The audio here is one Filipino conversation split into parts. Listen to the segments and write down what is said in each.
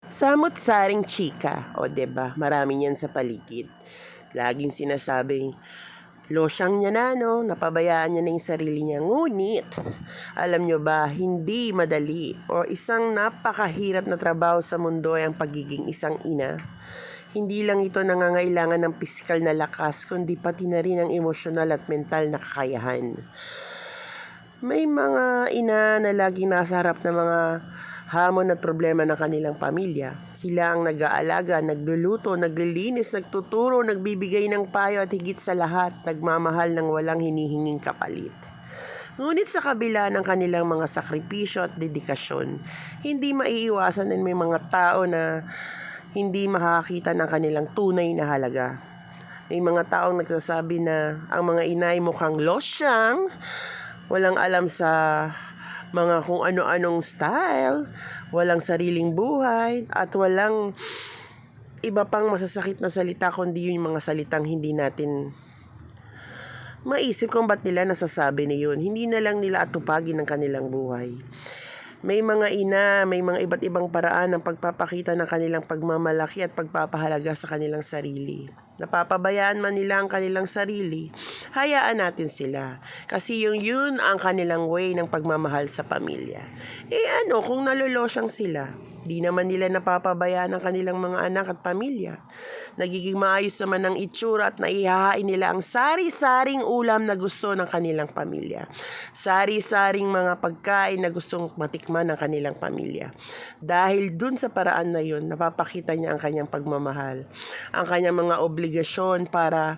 Samut-saring chika, o 'di ba? Marami niyan sa paligid. Laging sinasabing, losyang niya na, no? Napabayaan niya na yung sarili niya. Ngunit, alam nyo ba, hindi madali o isang napakahirap na trabaho sa mundo ay ang pagiging isang ina. Hindi lang ito nangangailangan ng pisikal na lakas, kundi pati na rin ang emosyonal at mental na kakayahan. May mga ina na laging nasa harap ng mga hamon at problema ng kanilang pamilya. Sila ang nag-aalaga, nagluluto, naglilinis, nagtuturo, nagbibigay ng payo at higit sa lahat, nagmamahal ng walang hinihinging kapalit. Ngunit sa kabila ng kanilang mga sakripisyo at dedikasyon, hindi maiiwasan din may mga tao na hindi makakakita ng kanilang tunay na halaga. May mga taong nagsasabi na ang mga inay mukhang losyang, walang alam sa mga kung ano-anong style, walang sariling buhay, at walang iba pang masasakit na salita kundi yung mga salitang hindi natin maisip kung ba't nila nasasabi na yun. Hindi na lang nila atupagin ang kanilang buhay. May mga ina, may mga iba't ibang paraan ng pagpapakita ng kanilang pagmamalaki at pagpapahalaga sa kanilang sarili. Napapabayaan man nila ang kanilang sarili, hayaan natin sila. Kasi yun ang kanilang way ng pagmamahal sa pamilya. Kung nalolosyang sila? Di naman nila napapabayaan ang kanilang mga anak at pamilya. Nagiging maayos naman ang itsura at naihahain nila ang sari-saring ulam na gusto ng kanilang pamilya. Sari-saring mga pagkain na gustong matikman ng kanilang pamilya. Dahil dun sa paraan na yun, napapakita niya ang kanyang pagmamahal, ang kanyang mga obligasyon para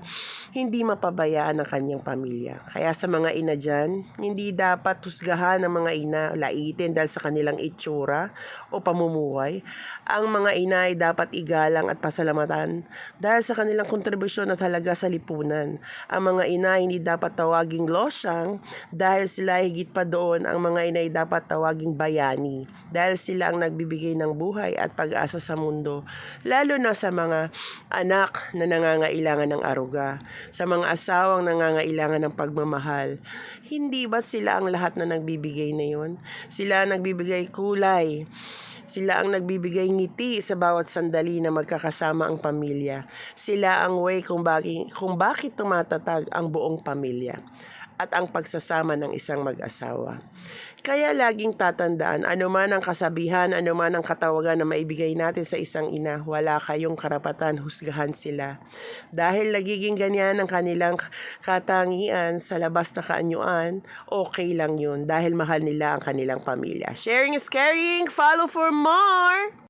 hindi mapabayaan ang kanyang pamilya. Kaya sa mga ina dyan, hindi dapat husgahan ng mga ina, laitin dahil sa kanilang itsura o pamumuhay. Ang mga ina ay dapat igalang at pasalamatan dahil sa kanilang kontribusyon at halaga sa lipunan. Ang mga ina ay hindi dapat tawaging losyang dahil sila higit pa doon. Ang mga ina ay dapat tawaging bayani dahil sila ang nagbibigay ng buhay at pag-asa sa mundo, lalo na sa mga anak na nangangailangan ng aruga, sa mga asawang nangangailangan ng pagmamahal. Hindi ba sila ang lahat na nagbibigay na yun? Sila ang nagbibigay kulay. Sila ang nagbibigay ngiti sa bawat sandali na magkakasama ang pamilya. Sila ang way kung bakit tumatatag ang buong pamilya at ang pagsasama ng isang mag-asawa. Kaya laging tatandaan, anuman ang kasabihan, anuman ang katawagan na maibigay natin sa isang ina, wala kayong karapatan husgahan sila. Dahil nagiging ganyan ang kanilang katangian sa labas na kaanyuan, okay lang yun dahil mahal nila ang kanilang pamilya. Sharing is caring. Follow for more!